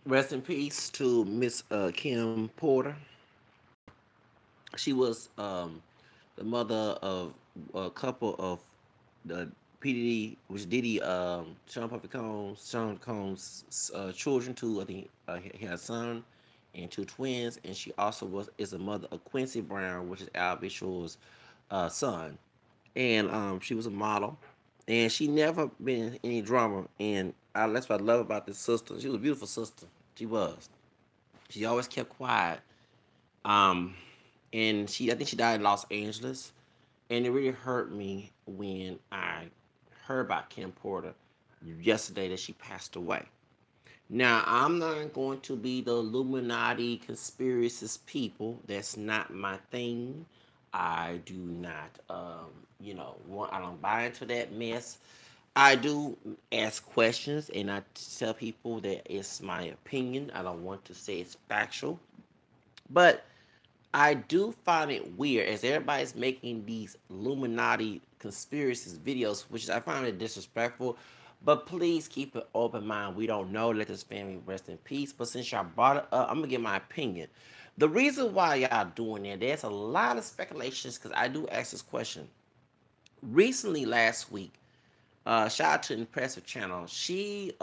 Rest in peace to Miss Kim Porter. She was the mother of a couple of the PDD, which Diddy, Sean Combs' children. Two, I think he had a son and two twins, and she also is a mother of Quincy Brown, which is Al B. Shore's son. And she was a model, and she never been in any drama. And that's what I love about this sister. She was a beautiful sister. She was. She always kept quiet. Um, and I think she died in Los Angeles, and it really hurt me when I heard about Kim Porter yesterday that she passed away. Now, I'm not going to be the Illuminati conspiracist people. That's not my thing. I do not, I don't buy into that mess. I do ask questions and I tell people that it's my opinion. I don't want to say it's factual. But I do find it weird as everybody's making these Illuminati conspiracies videos, which I find it disrespectful. But please keep an open mind. We don't know. Let this family rest in peace. But since y'all brought it up, I'm gonna give my opinion. The reason why y'all doing that, there's a lot of speculations because I do ask this question. Recently, last week, shout out to the Impressive Channel. She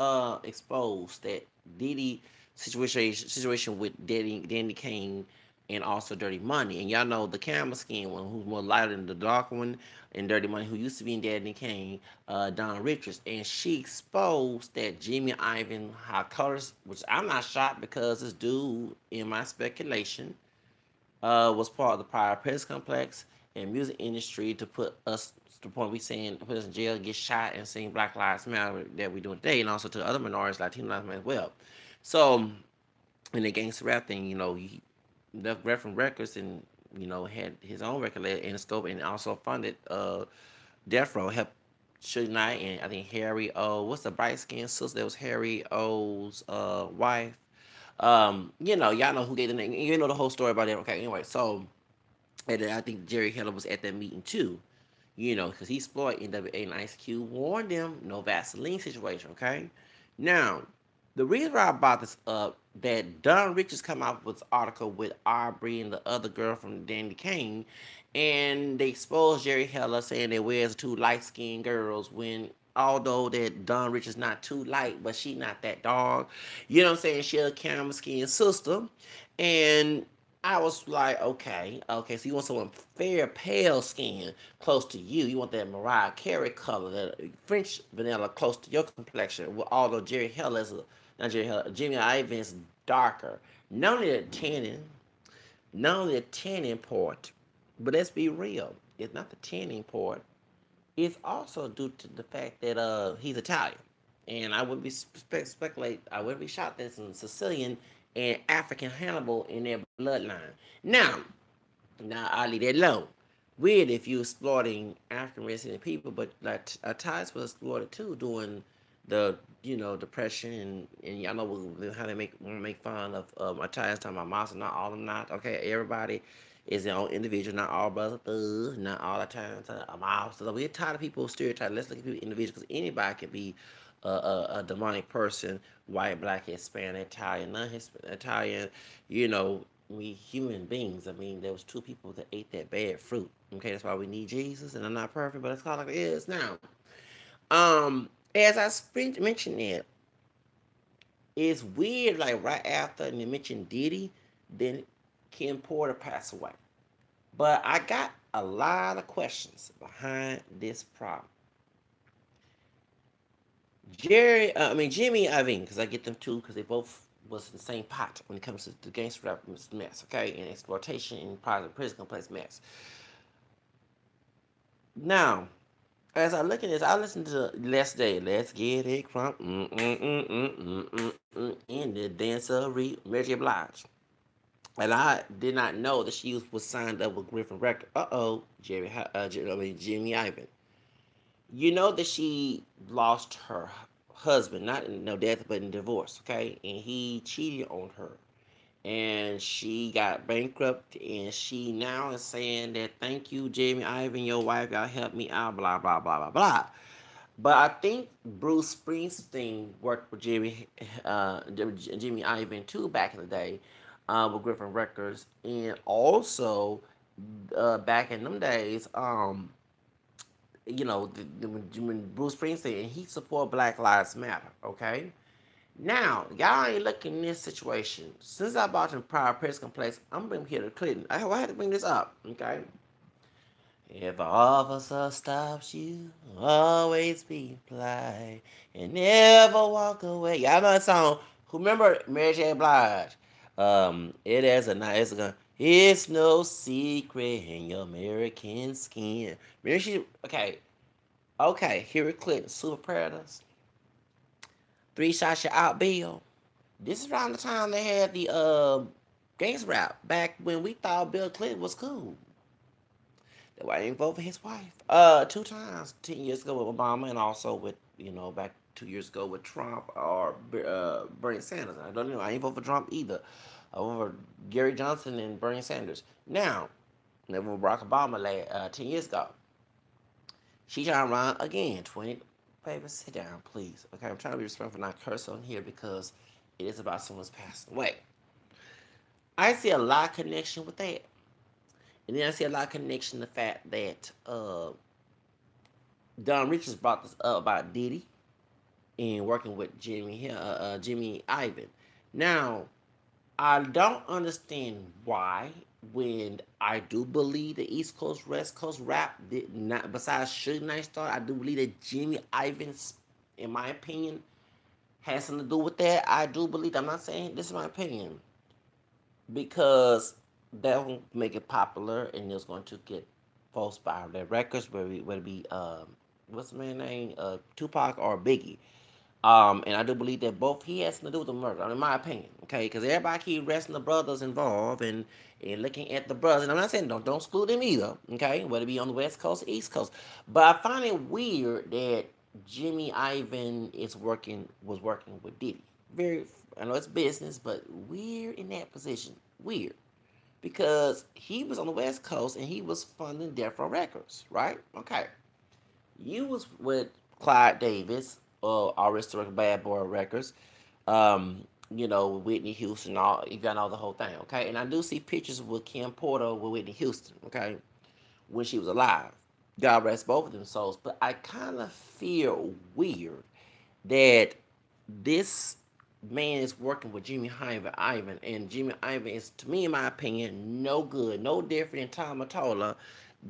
exposed that Diddy situation with Danny Kane and also Dirty Money. And y'all know the camera skin one, who's more lighter than the dark one, and Dirty Money, who used to be in Danny Kane, Don Richards. And she exposed that Jimmy Ivan high colors, which I'm not shocked because this dude, in my speculation, was part of the prior press complex and music industry to put us to the point we saying put us in jail, get shot, and sing Black Lives Matter that we doing today, and also to other minorities, Latino lives matter as well. So in the gangster rap thing, he left Reference Records and had his own record label in the scope, and also funded Death Row, helped Suge Knight and I think Harry O. What's the bright skinned sister that was Harry O's wife? Y'all know who gave the name. You know the whole story about it. Okay, anyway, so and then I think Jerry Heller was at that meeting too. Because he exploited NWA and Ice Cube warned them no Vaseline situation. Okay, now the reason why I brought this up that Don Richards come out with an article with Aubrey and the other girl from Danny Kane, and they exposed Jerry Heller saying they wears two light skinned girls when although that Don Richards not too light, but she not that dark. You know what I'm saying? She a camera skin sister. And I was like, okay, so you want someone fair, pale skin close to you. You want that Mariah Carey color, that French vanilla close to your complexion. Well, although not Jerry Heller, Jimmy Ivan's darker. Not only the tanning, not only the tanning part, but let's be real, it's not the tanning part. It's also due to the fact that he's Italian, and I wouldn't be speculate. I wouldn't be shocked that some Sicilian and African Hannibal in their bloodline. Now, I leave that alone. Weird if you exploiting African resident people, but like Thais was exploited too during the depression and y'all know how they make fun of Italians talking about monsters. Not all of them, not okay. Everybody is their own individual. Not all brothers thugs. Not all Italians are monsters. We're tired of people stereotyping. Let's look at people individuals because anybody can be a demonic person, white, black, Hispanic, Italian, non-Italian. We human beings. I mean, there was two people that ate that bad fruit. Okay, that's why we need Jesus. And I'm not perfect, but it's called like it is now. As I mentioned it, it's weird. Like right after you mentioned Diddy, then Kim Porter passed away. But I got a lot of questions behind this problem. Jimmy Iovine, because I get them too, because they both was in the same pot when it comes to the gangster rap mess, okay, and exploitation and prison complex mess. Now, as I look at this, I listened to Let's Day, Let's Get It Crump, in the dancery, Mary Blige. And I did not know that she was signed up with Griffin Record. Jimmy Ivan. You know that she lost her husband, not in no death, but in divorce, okay? And he cheated on her. And she got bankrupt, and she now is saying that thank you, Jamie Ivan, your wife, y'all helped me out, blah, blah, blah, blah, blah. But I think Bruce Springsteen worked with Jimmy Iovine too back in the day, with Griffin Records, and also back in them days, when Bruce Springsteen and he support Black Lives Matter. Okay, now y'all ain't looking in this situation. Since I bought in prior press complex, I'm bringing here to Clinton. I had to bring this up. Okay, if an officer stops you, always be polite and never walk away. Y'all know that song. Who remember Mary J. Blige? It is a nice gun. It's no secret in your American skin. Remember she? Okay. Hillary Clinton, Super Predators. Three shots you out, Bill. This is around the time they had the gangsta rap back when we thought Bill Clinton was cool. That's why I didn't vote for his wife. Two times, 10 years ago with Obama, and also with back 2 years ago with Trump or Bernie Sanders. I don't know. I ain't vote for Trump either. I voted for Gary Johnson and Bernie Sanders. Now, never with Barack Obama 10 years ago. She trying to run again. 20. Baby, sit down, please. Okay, I'm trying to be respectful, not curse on here because it is about someone's passing away. I see a lot of connection with that. And then I see a lot of connection to the fact that Don Richards brought this up about Diddy and working with Jimmy Iovine. Now, I don't understand why, when I do believe the East Coast West Coast rap did not, besides Suge Knight Star, I do believe that Jimmy Iovine, in my opinion, has something to do with that. I do believe. I'm not saying this is my opinion because that will make it popular and it's going to get folks buy their records, whether it be what's the man's name, Tupac or Biggie. And I do believe that both he has to do with the murder, in my opinion. Okay, because everybody keep arresting the brothers involved and looking at the brothers. And I'm not saying don't exclude them either. Okay, whether it be on the West Coast or East Coast. But I find it weird that Jimmy Iovine was working with Diddy. Very, I know it's business, but weird in that position. Weird because he was on the West Coast and he was funding Death Row Records, right? Okay, you was with Clyde Davis, Arista Bad Boy Records, Whitney Houston, all you got all the whole thing, okay? And I do see pictures with Kim Porter with Whitney Houston, okay, when she was alive. God rest both of them souls. But I kind of feel weird that this man is working with Jimmy Iovine, and Jimmy Iovine is, to me, in my opinion, no good, no different than Tom Mottola,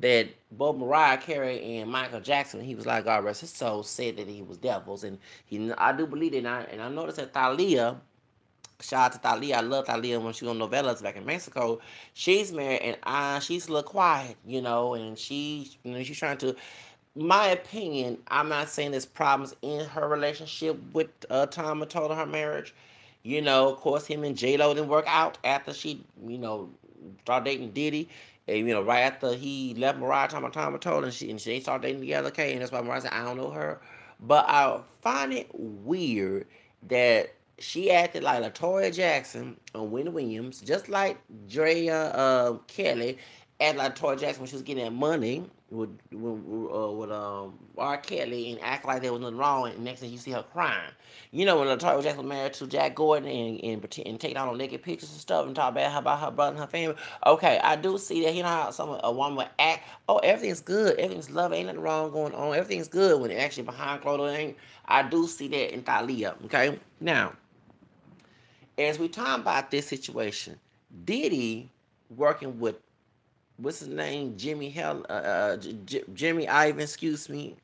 that both Mariah Carey and Michael Jackson, he was like, God rest his soul, said that he was devils, and I do believe it, and I noticed that Thalia, shout out to Thalia, I love Thalia when she was on novellas back in Mexico. She's married, and she's a little quiet, and she's trying to, my opinion, I'm not saying there's problems in her relationship with Tom Mottola, her marriage. Of course, him and J Lo didn't work out after she, started dating Diddy. And, right after he left Mariah, Tom Mottola, and they started dating together. Okay, and that's why Mariah said, I don't know her. But I find it weird that she acted like Latoya Jackson on Wendy Williams, just like Drea Kelly acted like Latoya Jackson when she was getting that money with R. Kelly and act like there was nothing wrong, and next thing you see her crying. When Latoya Jackson was married to Jack Gordon and take down naked pictures and stuff and talk bad about her brother and her family. Okay, I do see that. How a woman would act. Oh, everything's good. Everything's love. Ain't nothing wrong going on. Everything's good when actually behind closed doors ain't. I do see that in Thalia. Okay, now as we talk about this situation, Diddy working with what's his name, Jimmy Iovine, excuse me,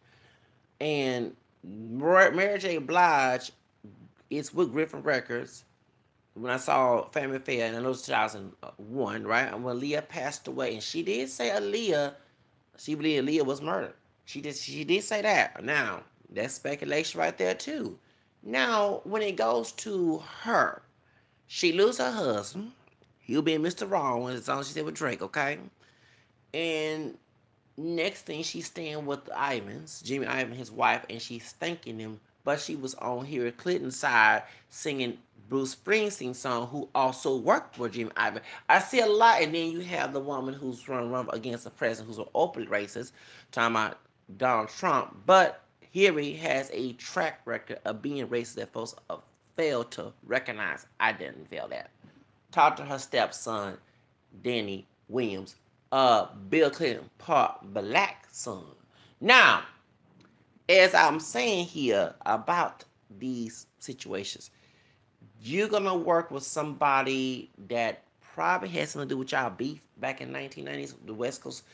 and Mary J. Blige is with Griffin Records. When I saw Family Affair, and I know it's 2001, right? And when Aaliyah passed away, and she did say she believed Aaliyah was murdered. She did say that. Now, that's speculation right there too. Now, when it goes to her, she lose her husband. He'll be Mr. Wrong, as long as she said with Drake, okay? And next thing, she's staying with the Ivans, Jimmy Iovine, his wife, and she's thanking him. But she was on Hillary Clinton's side singing Bruce Springsteen's song, who also worked for Jimmy Iovine. I see a lot, and then you have the woman who's running against the president, who's an openly racist, talking about Donald Trump. But Harry has a track record of being racist that folks fail to recognize. I didn't feel that. Talk to her stepson, Danny Williams, Bill Clinton, part black son. Now, as I'm saying here about these situations, you're gonna work with somebody that probably has something to do with y'all beef back in 1990s, the West Coast.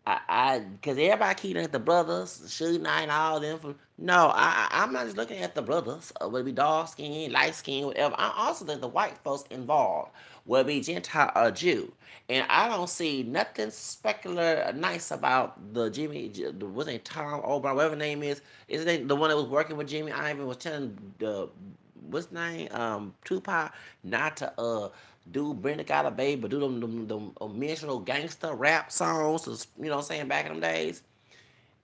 Because everybody keep looking at the brothers, Suge Knight, and all them. No, I'm not just looking at the brothers, whether it be dark skin, light skin, whatever. I also look at the white folks involved, whether it be Gentile or Jew. And I don't see nothing specular nice about the Jimmy, the what's name, Tom O'Brien, whatever his name is. Is it the one that was working with Jimmy Ivan was telling the what's his name, Tupac, not to do Brenda Got a Baby, but do them mentional gangster rap songs, you know what I'm saying, back in them days.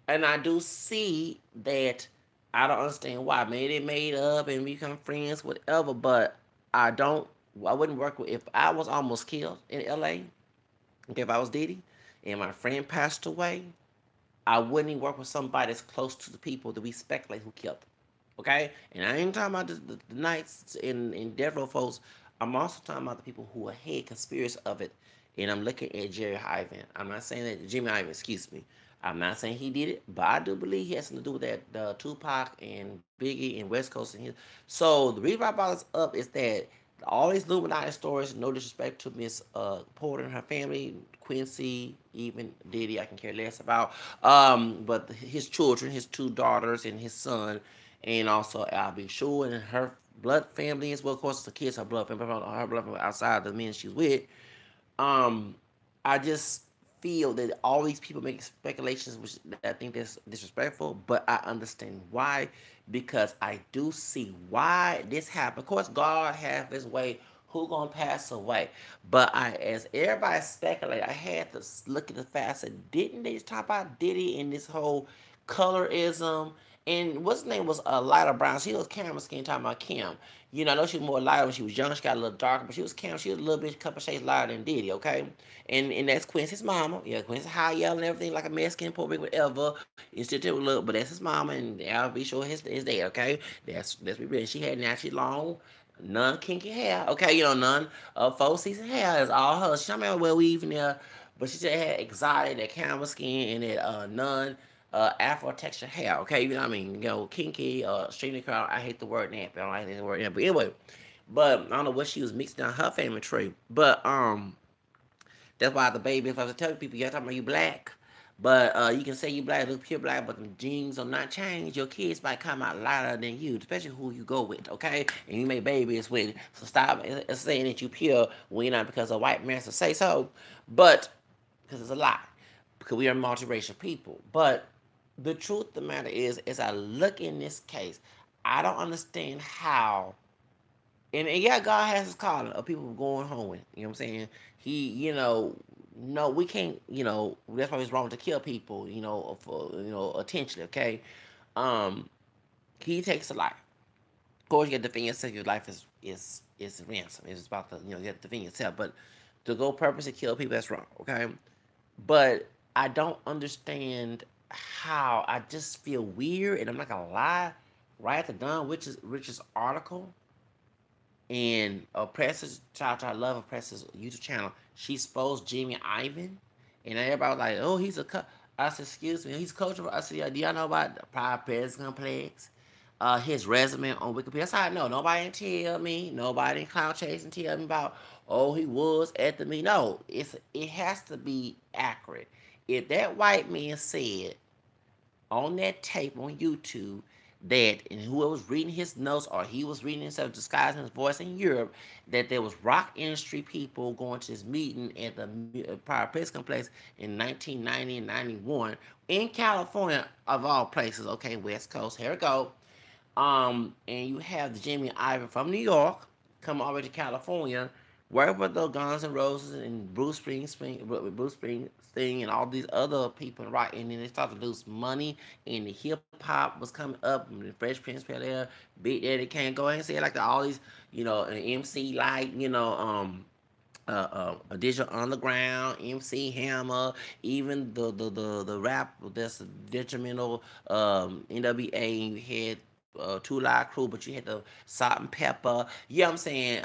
And I do see that I don't understand why. Maybe they made up and become friends, whatever, but I don't, I wouldn't work with, if I was almost killed in LA, okay, if I was Diddy, and my friend passed away, I wouldn't even work with somebody that's close to the people that we speculate who killed them. Okay? And I ain't talking about the Knights in Death Row folks. I'm also talking about the people who are head conspirators of it. And I'm looking at Jerry Ivan. I'm not saying that Jimmy Ivan, excuse me. I'm not saying he did it, but I do believe he has something to do with that Tupac and Biggie and West Coast and his. So the reason why I brought this up is that all these Illuminati stories, no disrespect to Miss Porter and her family, Quincy, even Diddy, I can care less about. But his children, his two daughters and his son, and also Albie Shore and her blood family as well. Of course, the kids, her blood family outside the men she's with. Um, I just feel that all these people make speculations, which I think that's disrespectful, but I understand why, because I do see why this happened. Of course, God has His way. Who gonna pass away? But as everybody speculate, I had to look at the fact. I said, didn't they just talk about Diddy and this whole colorism? And what's his name was Lila Brown. She was camera skin talking about Kim. You know, I know she was more lighter when she was young. She got a little darker, but she was Kim. She was a little bit, couple shades lighter than Diddy, okay? And that's Quincy's mama. Yeah, Quincy high yellow and everything like a Mexican, Puerto Rican, whatever. And still to look, but that's his mama, and I'll be sure his dad, okay? That's what we. She had naturally long, none kinky hair, okay? You know, none of 4 season hair is all her. She don't remember well weave in there, but she just had exotic, that camel skin, and that none Afro texture hair. Okay, you know what I mean? You know, kinky, stringy curl. I hate the word nappy. I don't like the word nappy. But anyway, but I don't know what she was mixing down her family tree. But that's why the baby. If I was telling people, you're talking about you black. But you can say you black, look pure black, but the genes will not change. Your kids might come out lighter than you, especially who you go with, okay? And you make babies with. So stop saying that you pure when you're not because a white man to say so. But because it's a lie. Because we are multiracial people. But the truth of the matter is, as I look in this case, I don't understand how. And yeah, God has His calling of people going home with. You know what I'm saying? He, no, we can't. That's why it's wrong to kill people. For attention. Okay, um, He takes a life. Of course, you got to defend yourself. Your life is ransom. It's about the you have to defend yourself. But to go purposely kill people, that's wrong. Okay, but I don't understand how. I just feel weird, and I'm not gonna lie. Right after Don Rich's article and Oppressor's Child I Love Oppressor's YouTube channel, she exposed Jimmy Ivan, and everybody was like, "Oh, he's a I said, "Excuse me, he's a coach." I said, "Yeah, do y'all know about the Pride Prejudice Complex? His resume on Wikipedia. That's how I know. Nobody didn't tell me. Nobody in cloud chasing tell me about. Oh, he was at the meeting. No, it has to be accurate. If that white man said on that tape on YouTube that, and whoever was reading his notes or he was reading himself disguising his voice in Europe, that there was rock industry people going to this meeting at the Prior Press Complex in 1990 and 91 in California, of all places, okay, West Coast, here we go. And you have the Jimmy Ivan from New York come over to California, work with the Guns N' Roses and Bruce Springsteen, and all these other people, right? And then they started to lose money, and the hip hop was coming up, and the Fresh Prince Bel Air, Big Daddy can't go ahead and say it like all these, an MC like, a Digital Underground, MC Hammer, even the rap that's detrimental, NWA. You had Two Live Crew, but you had the Salt and Pepper. You know what I'm saying?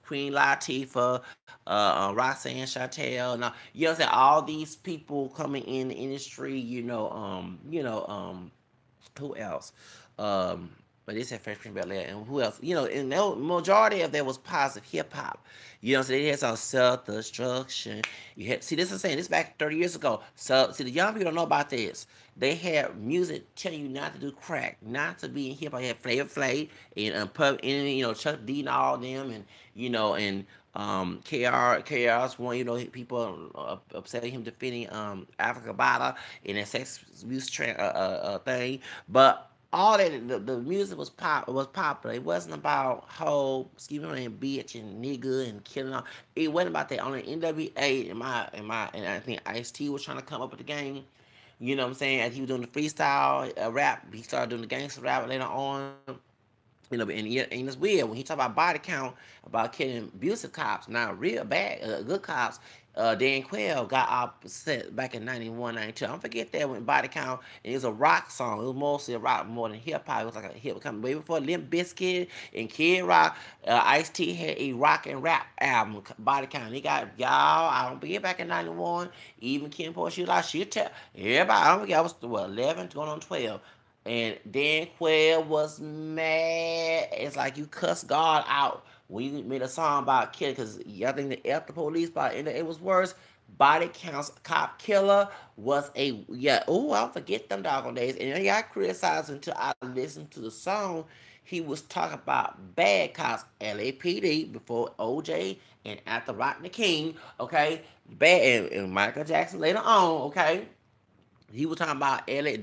Queen Latifah, Roxanne Chantel. Now you know what I'm saying? All these people coming in the industry. Who else? Um, but they said Fresh Prince of Bel Air, and who else? And the majority of that was positive hip hop. So they had some self destruction. You had see this is saying this back 30 years ago. So see the young people don't know about this. They had music telling you not to do crack, not to be in hip hop. You had Flavor Flav and Chuck D and all them, and KR's one. People upset him defending Africa Bata in that sex abuse thing, but all that the music was popular. It wasn't about hoe, excuse me, and bitch and nigga and killing. It wasn't about that. On the NWA, and I think Ice T was trying to come up with the game. You know what I'm saying? As he was doing the freestyle rap, he started doing the gangster rap later on. And it's weird when he talk about body count, about killing abusive cops, not real bad, good cops. Dan Quayle got upset back in 91, 92. I don't forget that when Body Count, and it was a rock song. It was mostly a rock more than hip hop. It was like a hip coming way before Limp Bizkit and Kid Rock. Ice T had a rock and rap album, Body Count. He got y'all. I don't forget back in 91. Even Kim Porter, she'll tell everybody. I don't forget. I was 11 going on 12. And Dan Quayle was mad. It's like you cuss God out when you made a song about killing, because y'all think the F the police part, and it was worse. Body counts cop killer was a yeah. Oh, I'll forget them doggone days. And I got criticized until I listened to the song. He was talking about bad cops, LAPD before OJ and after Rodney King. Okay, bad and Michael Jackson later on. Okay, he was talking about LA,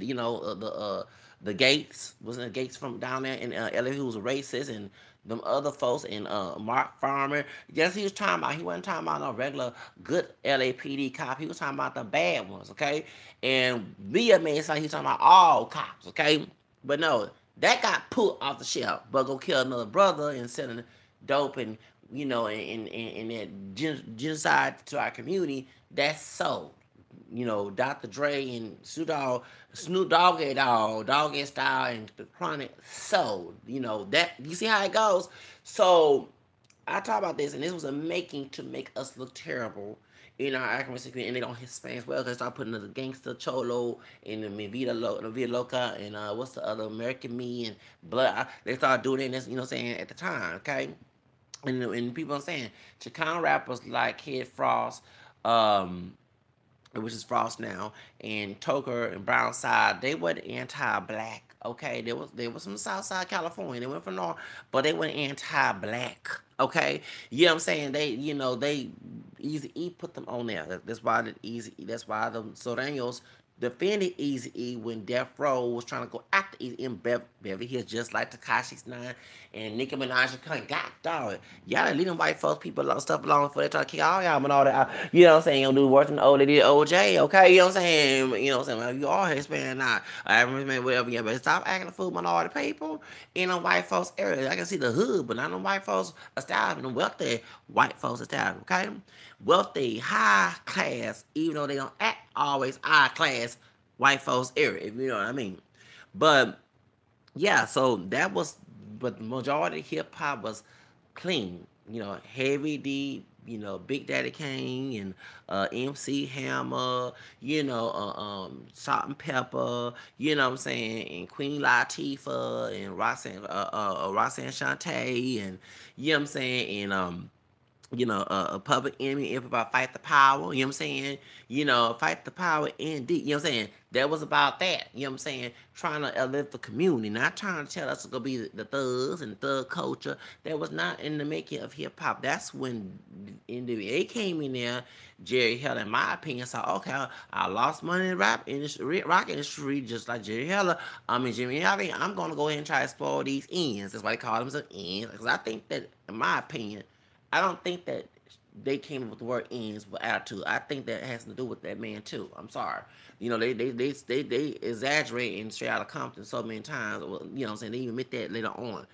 the Gates, wasn't the Gates from down there in LA, who was a racist, and them other folks, and Mark Farmer. Yes, he was talking about. He wasn't talking about no regular good LAPD cop. He was talking about the bad ones, okay? And Via made it sound he was talking about all cops, okay? But no, that got put off the shelf. But go kill another brother and selling dope and that genocide to our community. That's sold. Dr. Dre and Snoop Dogg Dogg Style and the Chronic sold. That you see how it goes. So I talk about this, and this was a making to make us look terrible in our accuracy community, and they don't hit Spanish well. They start putting the gangster cholo and the Vida Loca and what's the other American Me and blood. They start doing it. This, saying at the time, okay. And people are saying Chicano rappers like Kid Frost, um, which is Frost now, and Toker and Brownside, they were anti-black. Okay, they was from Southside California. They went from North, but they were anti-black. Okay, you know what I'm saying? They Easy E put them on there. That's why the Easy. That's why the Soreños defended Easy E when Death Row was trying to go after Easy in Beverly Hills, just like Takashi 9 and Nicki Minaj. God dog, y'all leave them white folks people stuff alone before they try to kick all y'all and all that. You know what I'm saying? You don't do worse than they did OJ. Okay, you know what I'm saying? You know what I'm saying? Well, you all Hispanic now, African man, whatever. Yeah, but stop acting a fool minority people in them white folks area. I can see the hood, but not them white folks establishment, wealthy white folks establishment. Okay, wealthy, high class, even though they don't act always high class white folks area, if you know what I mean. But yeah, so that was, but the majority of hip hop was clean. Heavy D, Big Daddy Kane and MC Hammer, Salt and Pepper, you know what I'm saying, and Queen Latifah and Roxanne Shante, and you know what I'm saying, and a public enemy, everybody fight the power, you know what I'm saying? Fight the power indeed, you know what I'm saying? That was about that, you know what I'm saying? Trying to uplift the community, not trying to tell us to go be the thugs and thug culture. That was not in the making of hip hop. That's when NWA came in there. Jerry Heller, in my opinion, said, okay, I lost money in the rock industry, just like Jerry Heller. Jimmy Heller, I'm going to go ahead and try to explore these ends. That's why they call them the ends. Because I think that, in my opinion, I don't think that they came up with the word ends with attitude. I think that has to do with that man too. I'm sorry. They exaggerate and straight out of Compton so many times. You know what I'm saying? They even admit that later on.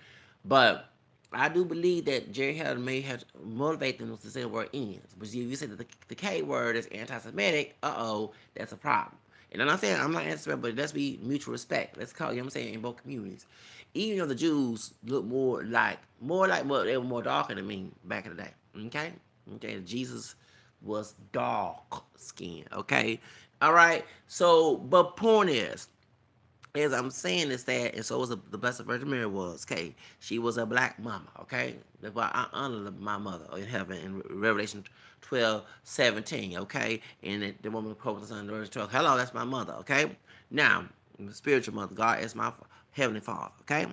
But I do believe that Jerry Heller may have motivated them to say the word ends. But if you say that the K word is anti-Semitic, that's a problem. And I'm not saying I'm not anti-Semitic, but let's be mutual respect. Let's call, you know what I'm saying, in both communities. Even though the Jews look more like what they were more darker than me back in the day. Okay? Okay, Jesus was dark skin. Okay? All right. So, but point is, as I'm saying is that, and so was the Blessed Virgin Mary was. Okay, she was a black mama. Okay, that's why I honor my mother in heaven in Revelation 12:17. Okay, and the woman quotes the Son verse 12. Hello, that's my mother. Okay, now the spiritual mother, God is my heavenly Father. Okay,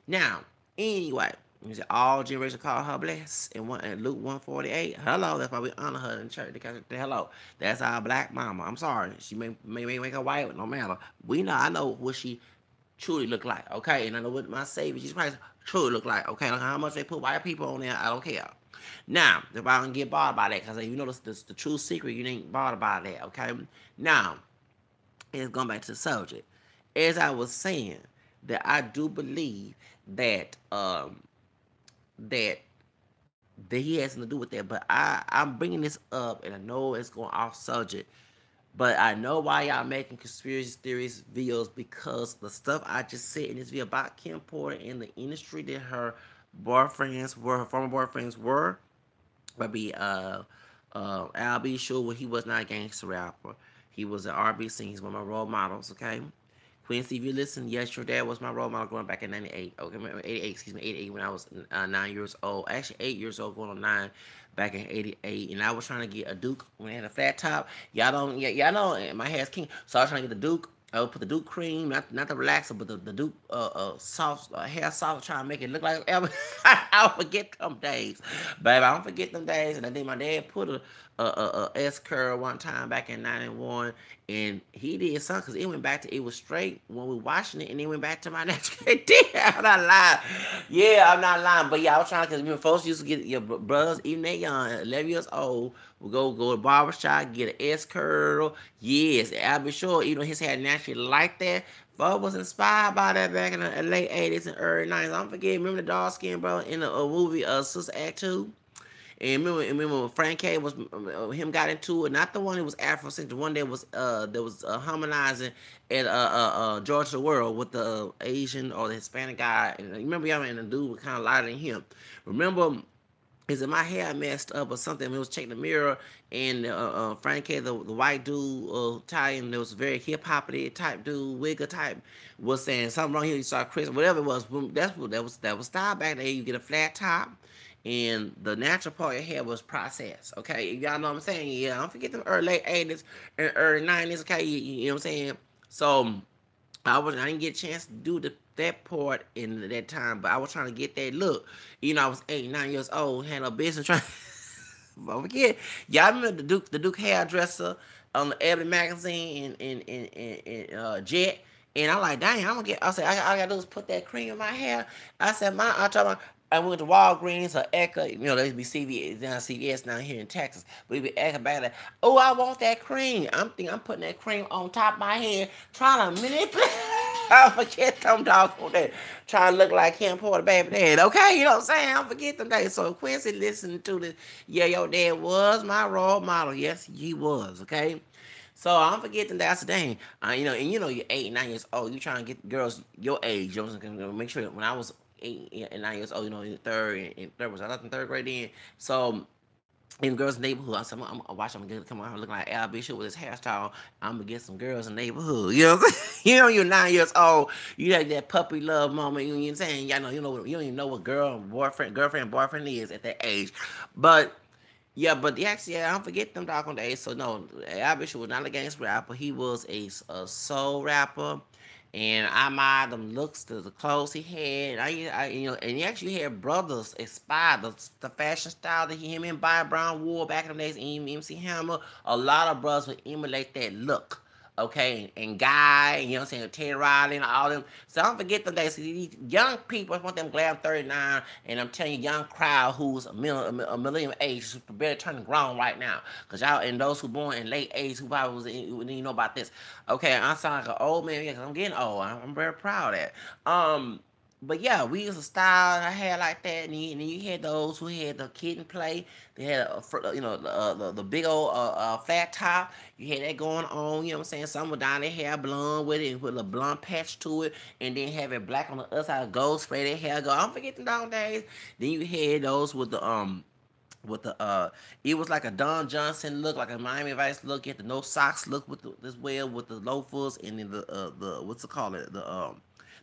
now anyway. You see, all generations call her blessed. And Luke 148, hello, that's why we honor her in church. Hello, that's our black mama. I'm sorry. She may make her white, no matter. I know what she truly look like, okay? And I know what my Savior, Jesus Christ, truly look like, okay? Like how much they put white people on there, I don't care. Now, if I don't get bothered by that, because you know the true secret, you ain't bothered by that, okay? Now, it's going back to the subject. As I was saying, that I do believe that that that he has something to do with that. But I'm bringing this up, and I know it's going off subject, but I know why y'all making conspiracy theories videos, because the stuff I just said in this video about Kim Porter and the industry that her former boyfriends were, would be Al B. Sure, well, he was not a gangster rapper. He was an RBC. He's one of my role models. Okay. Quincy, if you listen, yes, your dad was my role model growing back in 98. Okay, 88, excuse me, 88 when I was 9 years old. Actually, 8 years old, going on 9 back in 88. And I was trying to get a Duke when I had a flat top. Y'all know, my hair's king. So I was trying to get the Duke. I would put the Duke cream, not the relaxer, but the Duke soft hair soft, trying to make it look like I'll forget them days, baby. I don't forget them days. And I think my dad put a S curl one time back in '91, and he did something because it went back to, it was straight when we watching it, and it went back to my natural. I'm not lying. Yeah, I'm not lying. But yeah, I was trying, because folks used to get your brothers, even they young, 11 years old, will go to barber shop, get an S curl. Yes, I'll be sure, even though his hair naturally like that. Fo was inspired by that back in the late 80s and early 90s. I'm forgetting. Remember the dark skin bro in the movie Sister Act 2? And remember when Frank K was him got into it, not the one that was Afrocentric, the one that was harmonizing at George the World with the Asian or the Hispanic guy. And remember y'all, and the dude was kind of lighter than him. Remember, is it my hair messed up or something? It was checking the mirror, and Frank K, the white dude, Italian, that was very hip hoppy type dude, wigger type, was saying something wrong here. You saw Chris, whatever it was. That was style back there. You get a flat top, and the natural part of your hair was processed. Okay, y'all know what I'm saying? Yeah, don't forget the late '80s and early '90s. Okay, you know what I'm saying? So I didn't get a chance to do that part in that time, but I was trying to get that look. I was 8, 9 years old, had no business trying. Don't forget, y'all remember the Duke hairdresser on the Ebony magazine and Jet. And I'm like, dang, I'm gonna get. I said, I gotta do is put that cream in my hair. I told my. I went to Walgreens or Echo. There used to be CVS, now CVS down here in Texas. We be Echo back there. Oh, I want that cream. I'm putting that cream on top of my head, trying to manipulate. I forget them dogs on that. Trying to look like Kim Porter baby dad. Okay, you know what I'm saying? I forget them days. So Quincy listening to this. Yeah, your dad was my role model. Yes, he was. Okay. So I don't forget them days. I said, dang, you're 8, 9 years old. You trying to get girls your age. Make sure that when I was 8 and 9 years old, in the third was I was in third grade then. So in girls' neighborhood, I said, I'm watch them come out looking like Al Bishop with his hairstyle. I'm gonna get some girls in the neighborhood. You know what I'm saying? You're 9 years old. You have that puppy love moment. You know what I'm saying? You don't even know what girlfriend, boyfriend is at that age. But yeah, but actually, I don't forget them doggone days. So no, Al Bishop was not a gangster rapper. He was a soul rapper, and I admired them looks, the clothes he had. And he actually had brothers inspired the fashion style that him and Bobby Brown wore back in the days. MC Hammer, a lot of brothers would emulate that look. Okay, and Guy, you know what I'm saying, Ted Riley and all them. So don't forget them days. See, these young people want them glam 39, and I'm telling you, young crowd who's a millennium age, who's barely turning grown right now. Because y'all, and those who born in late age, who probably didn't know about this. Okay, I sound like an old man, yeah, because I'm getting old. I'm very proud of that. But yeah, we used to style our hair like that, and then you had those who had the kitten play. They had the big old flat top. You had that going on. You know what I'm saying? Some would dye their hair blonde with it, and put a blonde patch to it, and then have it black on the other side. Gold spray their hair. Go. I'm forgetting down days. Then you had those with the it was like a Don Johnson look, like a Miami Vice look. You had the no socks look with as well, with the loafers, and then the what's it called,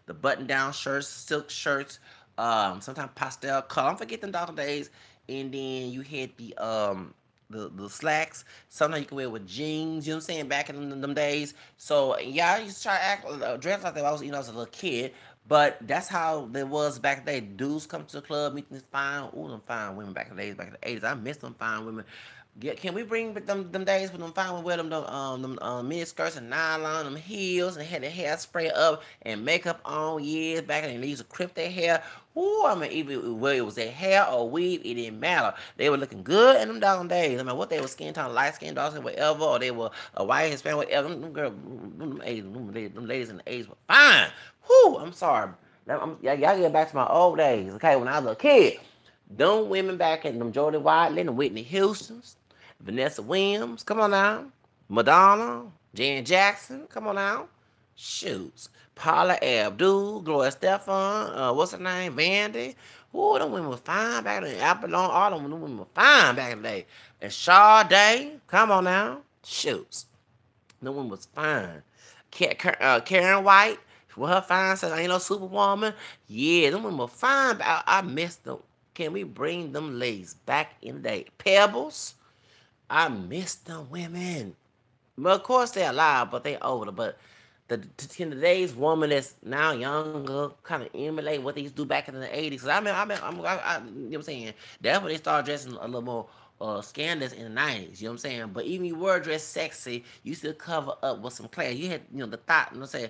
the button down shirts, silk shirts, sometimes pastel color. I'm forgetting dog days. And then you had the slacks. Sometimes you can wear with jeans. You know what I'm saying? Back in them days. So yeah, I used to try to act dress like that. When I was I was a little kid. But that's how it was back in the day. Dudes come to the club, meet these fine, them fine women back in the days, back in the 80s. I miss them fine women. Can we bring back them days when them fine women wear them mini skirts and nylon, them heels, and they had their hair sprayed up and makeup on? Years back, and they used to crimp their hair. Ooh, I mean, even whether it was their hair or weave, it didn't matter. They were looking good in them doggone days. I mean, what they were skin tone, light skin, dark skin, whatever, or they were a white Hispanic, whatever. Them ladies in the 80s were fine. Whew, I'm sorry. Y'all get back to my old days, okay? When I was a kid, them women back in them Jodie Whiteley, them Whitney Houston's, Vanessa Williams, come on now. Madonna, Jan Jackson, come on now. Shoots. Paula Abdul, Gloria Stefan, what's her name? Vandy. Ooh, them women were fine back in the day. Apollon, all them women were fine back in the day. And Sade, come on now. Shoots. No one was fine. Karen White, with her fine says, ain't no superwoman. Yeah, them women were fine, but I missed them. Can we bring them ladies back in the day? Pebbles, I miss them women. Well, of course they're alive, but they older. But in today's woman that's now younger kind of emulate what they used to do back in the 80s. Cause you know what I'm saying? That's when they started dressing a little more scandalous in the 90s. You know what I'm saying? But even you were dressed sexy, you still cover up with some class. You had, the thought, you know what I'm saying?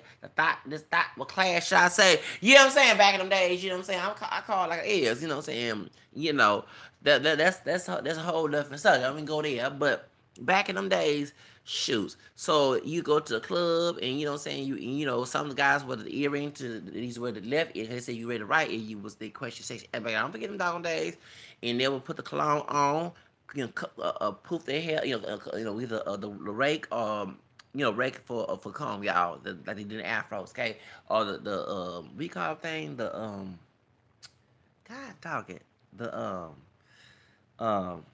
This thought with class, should I say? You know what I'm saying? Back in them days, you know what I'm saying? I call it like it is. You know what I'm saying? You know, that's a whole different subject. I mean, go there, but back in them days, shoes. So you go to the club, and you know what I'm saying, some of the guys with the earring to these were the left ear, they say you read the right ear, you was the question section. I don't forget them doggone days, and they would put the cologne on, poof their hair, either the rake, rake for comb, y'all, like they did in afros, okay, or we call thing God dog it, um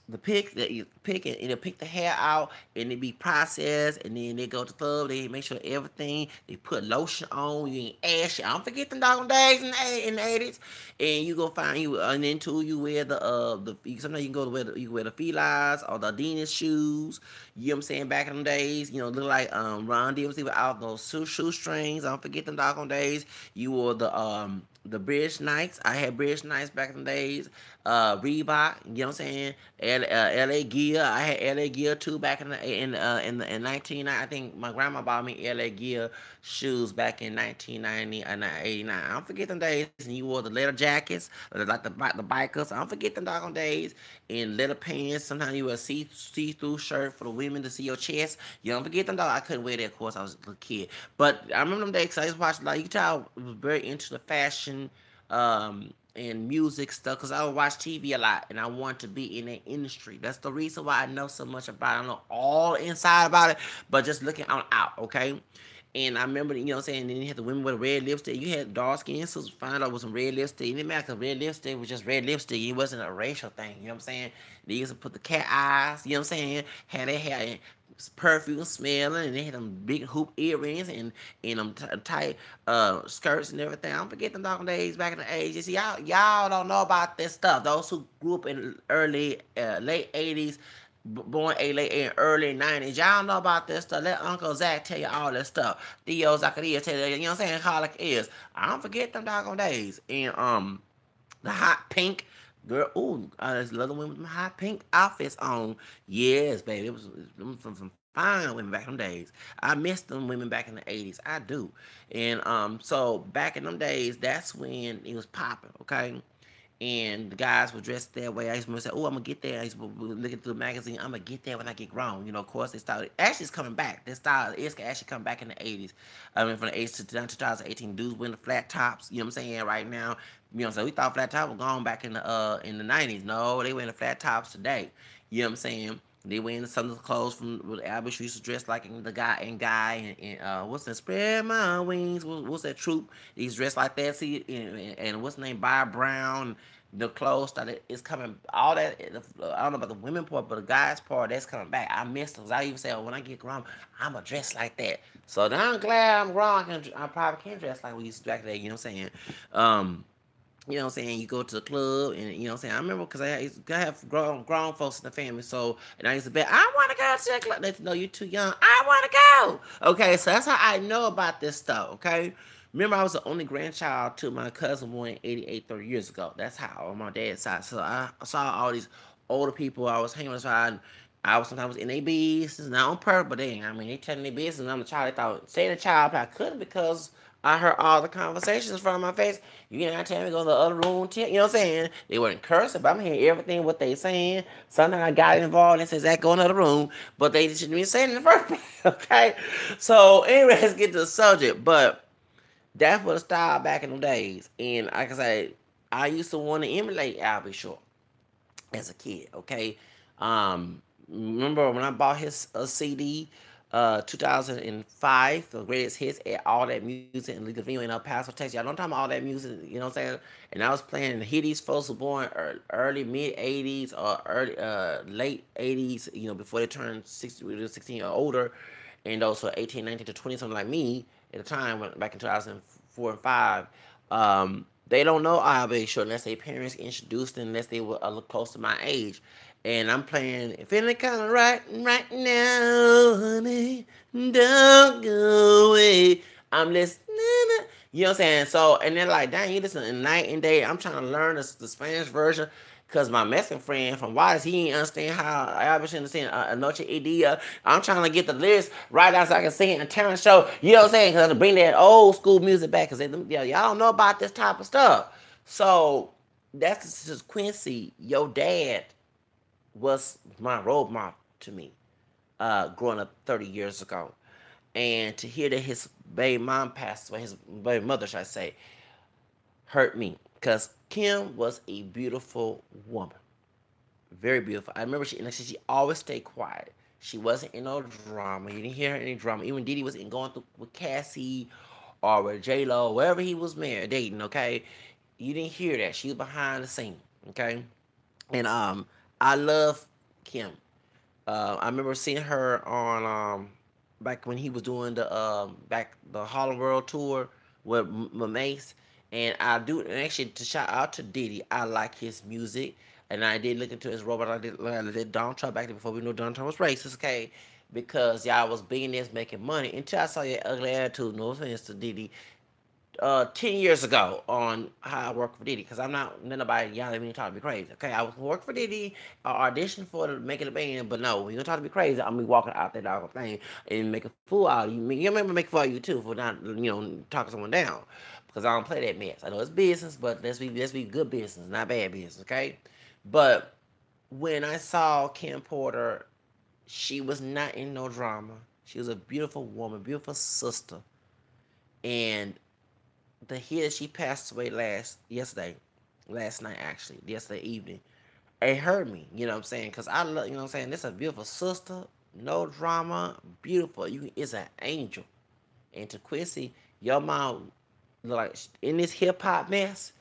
the pick that you pick it, it'll pick the hair out, and it be processed, and then they go to the club, they make sure everything, they put lotion on, you ain't ashy. I don't forget them doggone days in the 80s. And you go find you, and then too, you wear sometimes you can go to you can wear the felines or the Adidas shoes. You know what I'm saying? Back in them days, look like Ron DMC without those shoestrings. I don't forget them doggone days. You wore the British Knights. I had British Knights back in the days. Reebok, you know what I'm saying? LA Gear. I had LA Gear too back in 1990. I think my grandma bought me LA Gear shoes back in 1990 and 89. I don't forget them days. And you wore the leather jackets, like the bikers. I don't forget them doggone days. And leather pants. Sometimes you wear a see-through shirt for the women to see your chest. You don't forget them, dog. I couldn't wear that, of course. I was a little kid. But I remember them days because I used to watch, like, you can tell I was very into the fashion and music stuff, because I would watch TV a lot and I want to be in that industry. That's the reason why I know so much about it. I don't know all inside about it, but just looking on out, okay? And I remember, you know what I'm saying, then you had the women with red lipstick. You had dark skin, so find out with some red lipstick. It didn't matter because red lipstick was just red lipstick. It wasn't a racial thing, you know what I'm saying? They used to put the cat eyes, you know what I'm saying? Had their hair perfume smelling, and they had them big hoop earrings and them tight skirts and everything. I don't forget them doggone days back in the '80s. You see, y'all don't know about this stuff. Those who grew up in late '80s, born late and early '90s, y'all know about this stuff. Let Uncle Zach tell you all this stuff. Theo Zachariah tell you, you know what I'm saying, how like it is. I don't forget them doggone days. And the hot pink girl. Ooh, there's another women with them hot pink outfits on. Yes, baby, it was some fine women back in them days. I miss them women back in the '80s. I do. And so back in them days, that's when it was popping. Okay. and the guys were dressed that way. I used to say, "Oh, I'm gonna get there." I used to look at the magazine. I'm gonna get there when I get grown. Of course, they started. Actually, it's coming back. This style is actually come back in the '80s. I mean, from the '80s to 2018, dudes wearing the flat tops. You know what I'm saying? Right now, so we thought flat top was gone back in the '90s. No, they wearing the flat tops today. You know what I'm saying? They wearing some of the clothes from what Albert used to dress like in the guy and what's that? Spread my wings. What's that troop? He's dressed like that. See, and what's the name? Bob Brown. The clothes started is coming. All that I don't know about the women part, but the guys part that's coming back. I missed them. I even say, oh, when I get grown, I'ma dress like that. So now I'm glad I'm grown. I probably can dress like we used to back then. You know what I'm saying? Um, you know what I'm saying? You go to the club, and you know what I'm saying? I remember because used to have grown folks in the family. So, and I used to be, I want to go to the club. They said, no, you're too young. I want to go. Okay, so that's how I know about this stuff, okay? Remember, I was the only grandchild to my cousin born 88, 30 years ago. That's how, on my dad's side. So I saw all these older people I was hanging with. I was sometimes in their business, not on purpose, but they telling their business. And I'm the child. They thought, saying the child, but I couldn't because I heard all the conversations in front of my face. You ain't tell me to go to the other room. You know what I'm saying? They weren't cursing, but I'm hearing everything what they saying. Sometimes I got involved and says that go in the other room, but they shouldn't be saying it in the first place. Okay, so anyway, let's get to the subject. But that's what the style back in the days, and like I said, I used to want to emulate Albie Shore as a kid. Okay, remember when I bought his CD, 2005, the greatest hits, and all that music, and leave the video in El Paso, Texas. Y'all don't talk about all that music, you know what I'm saying? And I was playing the these folks were born early mid '80s or early late '80s, before they turned 16 or older, and those were 18, 19 to 20, something like me at the time, back in 2004 and 5. They don't know IB short unless their parents introduced them, unless they were a little close to my age. And I'm playing, feeling kind of right now, honey, don't go away. I'm listening, you know what I'm saying? So, and they're like, dang, you listen to night and day. I'm trying to learn the Spanish version. Cause my Mexican friend from Juarez, he ain't understand how I was understand Noche Idea. I'm trying to get the lyrics right out so I can sing it in a talent show. You know what I'm saying? Cause to bring that old school music back. Cause y'all don't know about this type of stuff. So that's just Quincy. Your dad was my role model to me, growing up 30 years ago. And to hear that his baby mom passed away, his baby mother, should I say, hurt me. Because Kim was a beautiful woman. Very beautiful. I remember she always stayed quiet. She wasn't in no drama. You didn't hear her in any drama. Even Diddy was in going through with Cassie or with J Lo, wherever he was married, dating. Okay, you didn't hear that. She was behind the scene. Okay, and I love Kim. I remember seeing her on back when he was doing the Harlem World tour with Mace, and I do, and actually to shout out to Diddy, I like his music, and I did look into his robot. I did Donald Trump back then before we knew Donald Trump was racist, okay? Because y'all was billionaires making money until I saw your ugly attitude. No offense to Diddy, 10 years ago on how I work for Diddy, because I'm not nobody y'all even talk to me crazy. Okay, I was work for Diddy, audition for the making a band, but no, when you talk to me crazy, I'm gonna be walking out that dog thing and make a fool out of you. You remember make a fool out of you too for not talking someone down, because I don't play that mess. I know it's business, but let's be good business, not bad business. Okay, but when I saw Kim Porter, she was not in no drama. She was a beautiful woman, beautiful sister, and the hear she passed away last night actually, yesterday evening, it hurt me. You know what I'm saying? Cause I love, you know what I'm saying. This is a beautiful sister, no drama, beautiful. You is an angel. And to Quincy, your mom, like in this hip hop mess,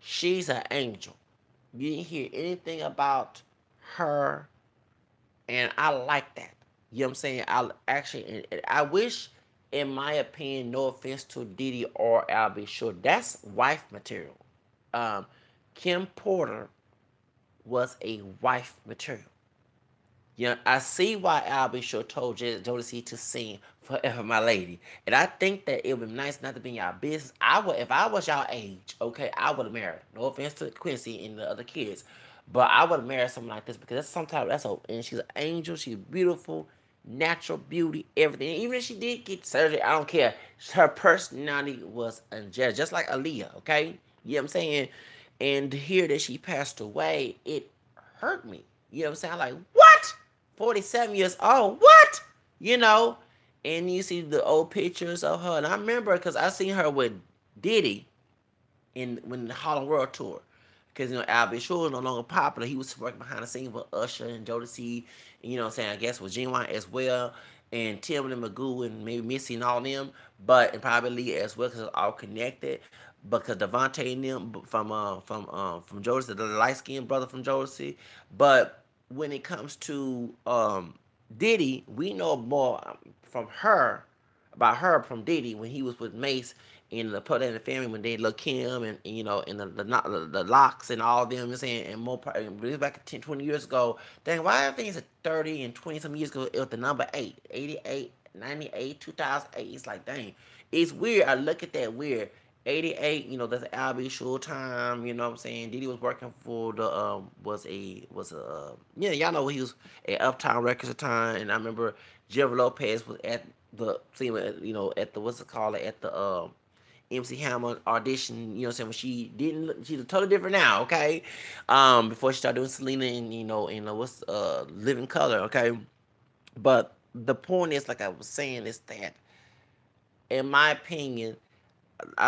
she's an angel. You didn't hear anything about her, and I like that. You know what I'm saying? I actually, and I wish, in my opinion, no offense to Diddy or Albie Shore, that's wife material. Um, Kim Porter was a wife material. Yeah, I see why Albie Shore told Jodeci to sing "Forever My Lady," and I think that it would be nice not to be in y'all business. I would, if I was y'all age, okay, I would have married. No offense to Quincy and the other kids, but I would have married someone like this because that's sometimes and she's an angel. She's beautiful, natural beauty, everything. Even if she did get surgery, I don't care. Her personality was angelic, just like Aaliyah. Okay, you know what I'm saying? And to hear that she passed away, it hurt me. You know what I'm saying? I'm like, what? 47 years old? What? You know? And you see the old pictures of her. And I remember because I seen her with Diddy in when the Harlem World Tour. Because Al B. Sure was no longer popular. He was working behind the scenes with Usher and Jodeci, and what I'm saying, I guess with Genuine as well, and Timbaland and Magoo and maybe Missy and all of them, but and probably Lee as well because it's all connected. Because Devontae and them from Jodeci, the light skinned brother from Jodeci. But when it comes to Diddy, we know more from her about her from Diddy when he was with Mace in the Put in the Family when they look Kim and the locks and all them. You saying and more back 10, 20 years ago. Dang, why are things at 30 and 20 some years ago? It was the number 8, 88, 98, 2008. It's like dang, it's weird. I look at that weird. 88, that's Albie Showtime, you know what I'm saying? Diddy was working for the y'all know he was at Uptown Records at the time, and I remember Jennifer Lopez was at the at the what's it called at the MC Hammer audition, you know what I'm saying, when she didn't look, she's totally different now, okay? Before she started doing Selena and what's Living Color, okay? But the point is, like I was saying, is that in my opinion,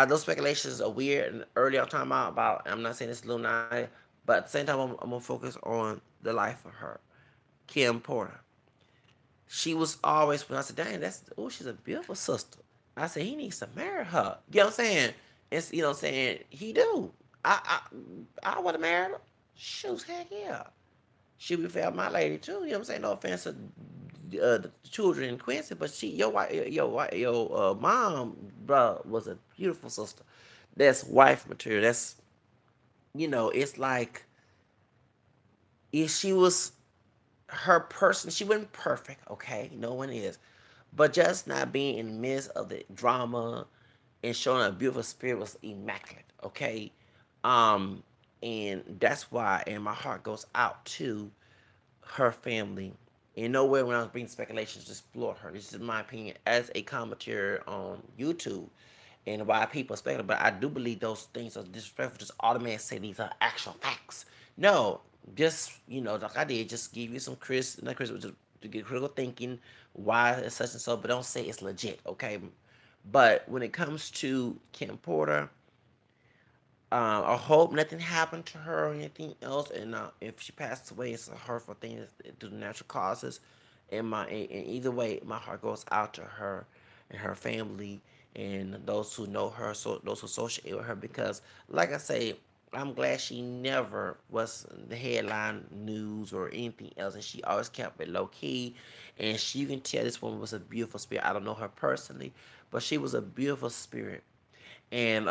those speculations are weird and early I'm talking about I'm not saying it's Illuminati, but at the same time I'm gonna focus on the life of her. Kim Porter. She was always when I said, dang, she's a beautiful sister. I said he needs to marry her. You know what I'm saying? It's what I'm saying, he do. I would have married her. Shoot, heck yeah. She would feel my lady too. You know what I'm saying? No offense to the children in Quincy, but your mom, bro, was a beautiful sister. That's wife material. That's it's like if she was her person, she wasn't perfect, okay? No one is. But just not being in the midst of the drama and showing a beautiful spirit was immaculate, okay? Um, and that's why, and my heart goes out to her family. In nowhere when I was bringing speculations to explore her. This is my opinion as a commentator on YouTube and why people speculate. But I do believe those things are disrespectful. Just automatically say these are actual facts. No, just like I did, just give you some not just to get critical thinking. Why it's such and so, but don't say it's legit, okay? But when it comes to Kim Porter, I hope nothing happened to her or anything else. And if she passed away, it's a hurtful thing due to natural causes. And either way, my heart goes out to her and her family and those who know her, so those who associate with her. Because, like I say, I'm glad she never was the headline news or anything else, and she always kept it low key. And you can tell this woman was a beautiful spirit. I don't know her personally, but she was a beautiful spirit. And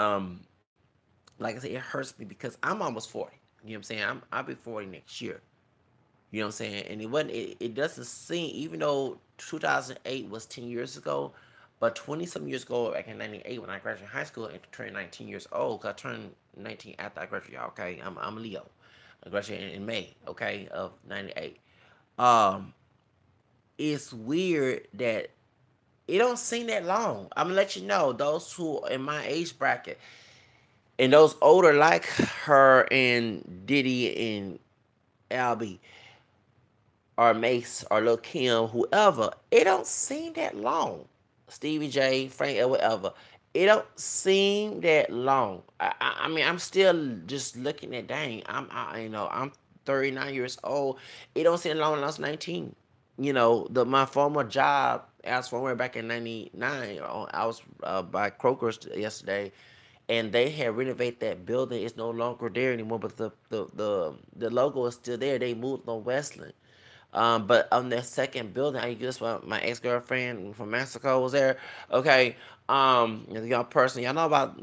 like I said, it hurts me because I'm almost 40. You know what I'm saying? I'll be 40 next year. You know what I'm saying? And it doesn't seem, even though 2008 was 10 years ago, but 20 some years ago, back in 98 when I graduated high school and turned 19 years old, 'cause I turned 19 after I graduated, y'all, okay? I'm a Leo. I graduated in May, okay, of 98. Um, it's weird that it don't seem that long. I'm gonna let you know, those who in my age bracket, and those older like her and Diddy and Albie or Mace or Lil Kim, whoever, it don't seem that long. Stevie J, Frank, or whatever. It don't seem that long. I mean, I'm still just looking at dang. I'm 39 years old. It don't seem long when I was 19. My former job as former back in '99. I was by Kroger's yesterday, and they had renovated that building. It's no longer there anymore, but the logo is still there. They moved on Westland. But on that second building, I guess my ex girlfriend from Mexico was there. Okay, the young person, y'all know about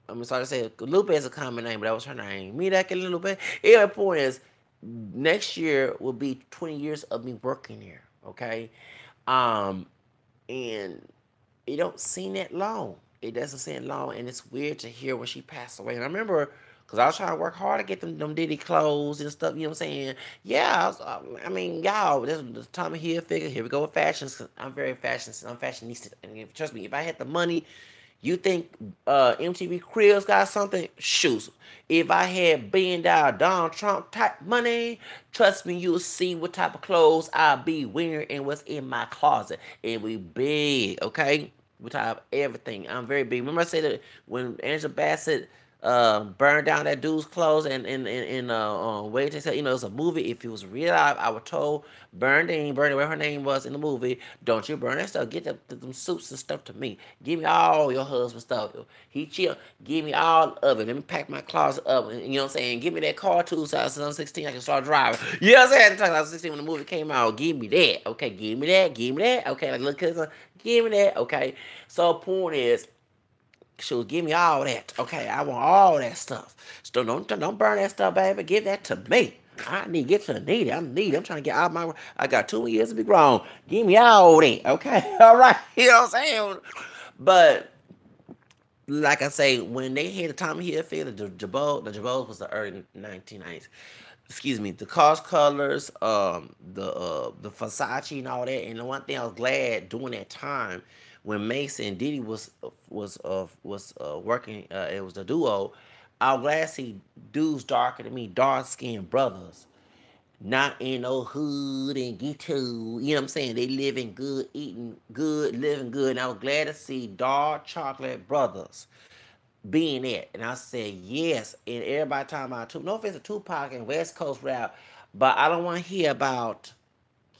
I'm sorry to say Lupe is a common name, but that was her name. Me that Lupe. Anyway, the point is, next year will be 20 years of me working here. Okay, um, and it don't seem that long. It doesn't seem long, and it's weird to hear when she passed away. And I remember, because I was trying to work hard to get them Diddy clothes and stuff, you know what I'm saying? Yeah, I mean, y'all, this is the time of here, figure, here we go with fashions, because I'm very fashion, I'm fashionista. And trust me, if I had the money, You think MTV Cribs got something? Shoot. If I had $1 billion Donald Trump type money, trust me, you'll see what type of clothes I'll be wearing and what's in my closet. It will be big, okay? We talk everything. I'm very big. Remember I said that when Angela Bassett burned down that dude's clothes and wait to say, you know, it's a movie. If it was real life, I was told Bernadine, whatever her name was in the movie, don't you burn that stuff. Get them suits and stuff to me. Give me all your husband stuff. He chill. Give me all of it. Let me pack my closet up. And, you know what I'm saying? Give me that car too, so I was 16, I can start driving. You know what I'm saying? At the time I was 16 when the movie came out. Give me that. Okay, give me that. Give me that. Okay, like look, give me that. Okay. So point is, she'll give me all that. Okay, I want all that stuff. So don't burn that stuff, baby. Give that to me. I need to get to the needy. I'm needy. I'm trying to get out of my. I got 2 years to be grown. Give me all that. Okay, all right. You know what I'm saying? But like I say, when they had the Tommy Hilfiger, the Jabot was the early 1990s. Excuse me, the cost colors, the Versace and all that. And the one thing I was glad during that time when Mason and Diddy was working, it was the duo. I was glad to see dudes darker than me, dark skinned brothers, not in no hood and ghetto. You know what I'm saying? They living good, eating good, living good. And I was glad to see dark chocolate brothers being it. And I said, yes. And everybody talking about Tupac. No offense to Tupac and West Coast rap, but I don't want to hear about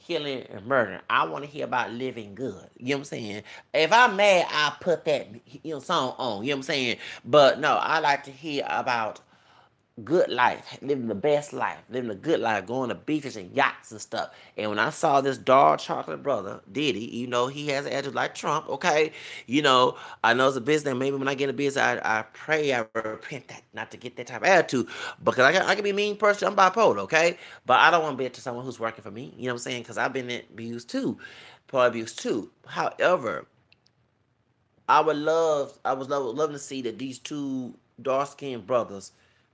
killing and murder. I want to hear about living good. You know what I'm saying? If I'm mad, I put that song on. You know what I'm saying? But no, I like to hear about good life, living the best life, living a good life, going to beaches and yachts and stuff. And when I saw this dark chocolate brother, Diddy, he has an attitude like Trump, okay? I know it's a business. Maybe when I get a business, I pray, I repent that, not to get that type of attitude. Because I can be a mean person. I'm bipolar, okay? But I don't want to be it to someone who's working for me. You know what I'm saying? Because I've been abused too, part abused too. However, I was loving to see that these two dark skinned brothers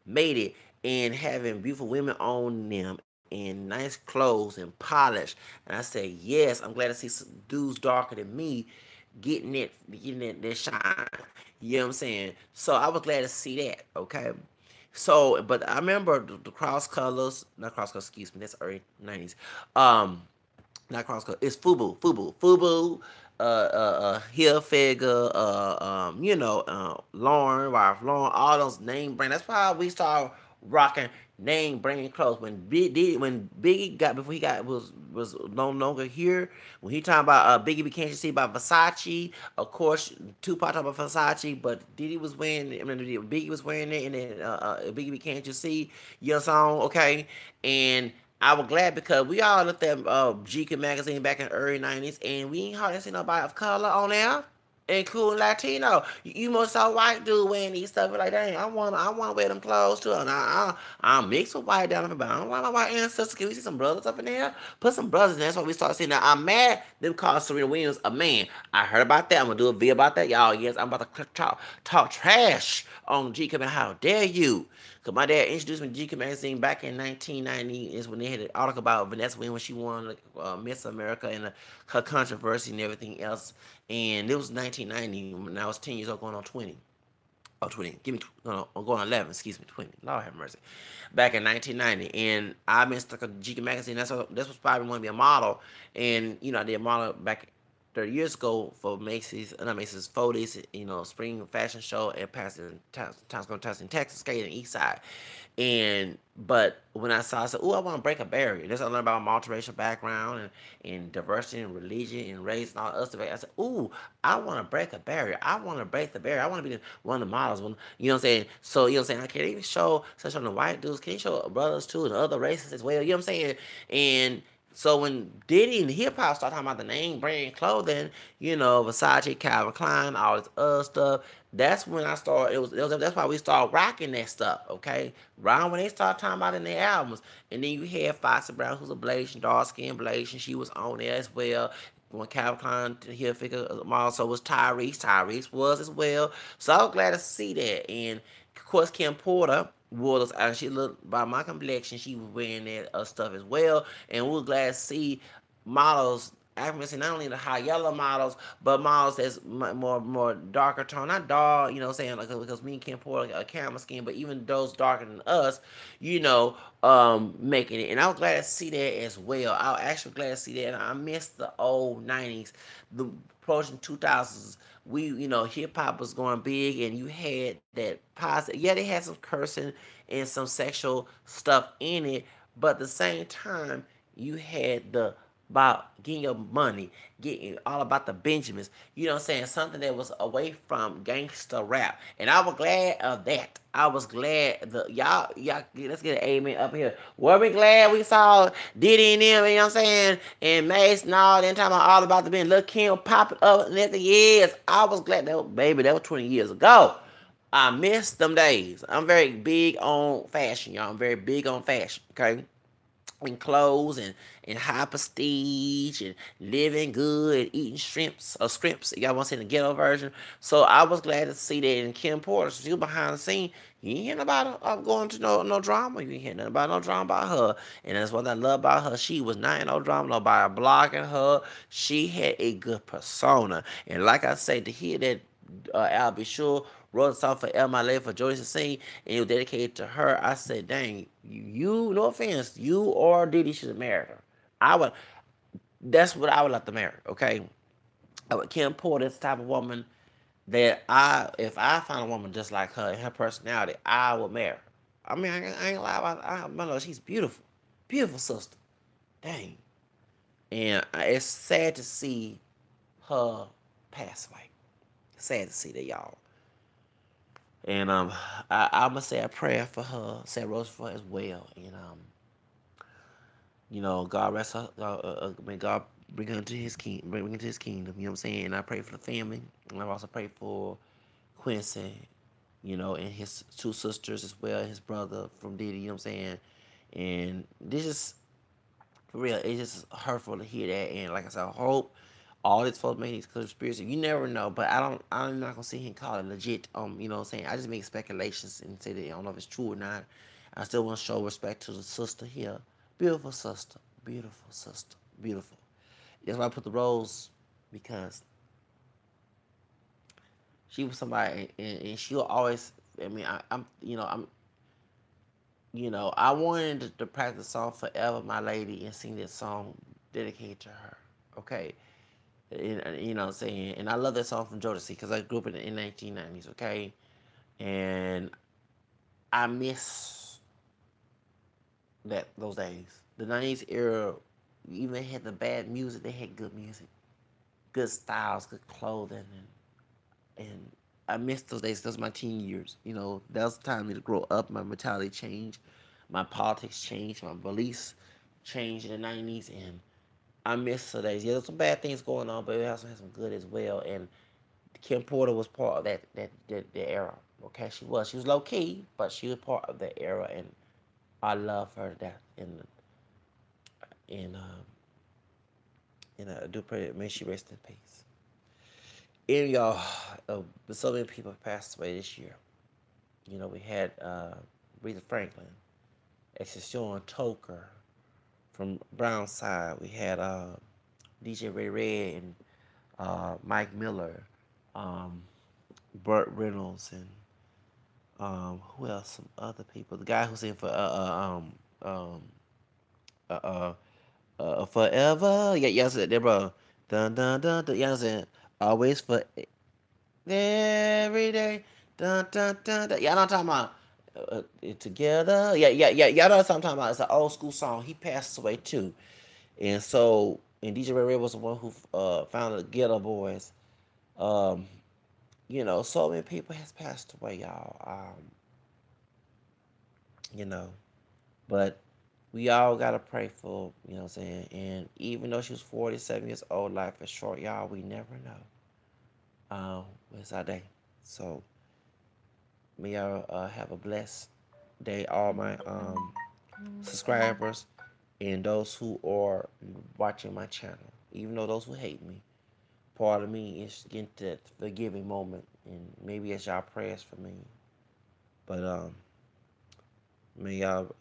made it and having beautiful women on them in nice clothes and polished. And I say, yes, I'm glad to see some dudes darker than me getting that shine. You know what I'm saying? So I was glad to see that. Okay. So, but I remember the cross colors, not cross colors, excuse me, that's early 90s. Not cross color. It's Fubu, Hill Figure, Lauren, Ralph Lauren, all those name brand. That's why we started rocking name brand clothes. When Biggie got before he got was no longer here. When he talking about Biggie, can't you see about Versace? Of course, Tupac talking about Versace, but Diddy was wearing. I mean, Biggie was wearing it, and then Biggie, can't you see? Your song, okay, and I was glad because we all looked at GQ magazine back in the early 90s and we ain't hardly seen nobody of color on there, including Latino. You must saw white dude wearing these stuff like that. I want to wear them clothes too. And I'm mixed with white down there, but I don't want my white ancestors. Can we see some brothers up in there? Put some brothers in there. That's what we started seeing. Now I'm mad them called Serena Williams a man. I heard about that. I'm gonna do a video about that, y'all. Yes, I'm about to talk trash on GQ. How dare you? Cause my dad introduced me to GQ magazine back in 1990. Is when they had an article about Vanessa Williams when she won Miss America and her controversy and everything else. And it was 1990 when I was 10 years old, going on 20. Oh, 20. Give me, no, I'm going on 11. Excuse me, 20. Lord have mercy. Back in 1990, and I've been stuck at GQ magazine. That's what's probably want to be a model. And I did a model back 30 years ago for Macy's, not Macy's, 40s, spring fashion show at Times Square, Texas, skating East Side. But when I said, "Oh, I want to break a barrier." That's I learned about my multiracial background and diversity and religion and race and all that stuff. I said, "Ooh, I want to break a barrier. I want to break the barrier. I want to be one of the models." You know what I'm saying? So you know what I'm saying? I can't even show such on the white dudes. Can you show brothers too and other races as well? You know what I'm saying? And so when Diddy and hip hop start talking about the name brand clothing, Versace, Calvin Klein, all this other stuff, that's when I started. That's why we started rocking that stuff. Okay, around when they started talking about it in their albums, and then you had Foxy Brown, who's a Blasian, dark skin Blasian. She was on there as well. When Calvin Klein here figure also was Tyrese. Tyrese was as well. So I was glad to see that. And of course, Kim Porter was, and she looked by my complexion, she was wearing that stuff as well. And we were glad to see models African, not only the high yellow models, but models that's more darker tone, not dark, you know, what I'm saying, like, because me and Kim Porter a camera skin, but even those darker than us, making it, and I was glad to see that as well. I was actually glad to see that, and I missed the old '90s, the approaching 2000s. Hip hop was going big, and you had that positive. Yeah, they had some cursing and some sexual stuff in it, but at the same time, you had the about getting your money, getting all about the Benjamins. You know what I'm saying? Something that was away from gangster rap. And I was glad of that. I was glad y'all let's get an amen up here. Were we glad we saw Diddy and them, you know what I'm saying? And Mace and all that talking about all about the Ben. Lil Kim popping up and everything. Yes, I was glad that was 20 years ago. I miss them days. I'm very big on fashion, y'all. I'm very big on fashion, okay? And clothes and high prestige and living good and eating shrimps or scrimps. Y'all want to say the ghetto version. So I was glad to see that in Kim Porter. She was behind the scene. You ain't hearing about her going to no drama. You ain't hearing nothing about no drama about her. And that's what I love about her. She was not in no drama. Nobody blocking her. She had a good persona. And like I say, to hear that Al B. Sure wrote a song for El Malay for Joyce to sing, and it was dedicated to her. I said, dang, no offense, you or Diddy should have married her. I would, that's what I would like to marry, okay? I would Kim Porter is the type of woman that if I find a woman just like her and her personality, I would marry her. I mean, I ain't lie about I know she's beautiful. Beautiful sister. Dang. And it's sad to see her pass away. Sad to see that, y'all. And I'm gonna say a prayer for her, say a rose for her as well. And God rest her. May God bring her into His kingdom. Bring her into His kingdom. You know what I'm saying? And I pray for the family. And I also pray for Quincy. And his two sisters as well, his brother from Diddy. You know what I'm saying? And this is for real. It's just hurtful to hear that. And like I said, I hope all this folks make these conspiracy. You never know, but I'm not gonna sit here and call it legit. You know what I'm saying? I just make speculations and say that I don't know if it's true or not. I still want to show respect to the sister here. Beautiful sister, beautiful sister, beautiful. That's why I put the rose, because she was somebody, and she'll always. I mean, I wanted to practice the song "Forever, My Lady" and sing this song dedicated to her. Okay, you know what I'm saying? And I love that song from Jodeci because I grew up in the 1990s, okay? And I miss those days. The 90s era, even had the bad music, they had good music, good styles, good clothing, and I miss those days. Those were my teen years. That was the time for me to grow up. My mentality changed, my politics changed, my beliefs changed in the 90s, and I miss those days. Yeah, there's some bad things going on, but it also has some good as well. And Kim Porter was part of that era. Okay, she was low key, but she was part of that era, and I love her to death. And I do pray that may she rest in peace. And y'all, so many people have passed away this year. We had Rita Franklin, Excision Toker from Brownside. We had DJ Ray Red and Mike Miller, um, Burt Reynolds, and who else? Some other people. The guy who's in for uh, uh, forever. Yeah, yes, that bro. Dun dun dun dun. Yeah, I'm always for every day. Dun dun dun dun. Y'all know what I'm talking about. Together. Yeah. Y'all know what I'm talking about. It's an old school song. He passed away too, and DJ Ray Ray was the one who founded the Ghetto Boys. Um, so many people has passed away, y'all. You know, but we all gotta pray for, you know what I'm saying? And even though she was 47 years old, life is short, y'all. We never know. It's our day. So may y'all have a blessed day, all my subscribers and those who are watching my channel. Even though those who hate me, part of me is getting that forgiving moment, and maybe it's y'all prayers for me. But may y'all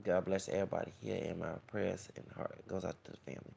God bless everybody here, and my prayers and heart goes out to the family.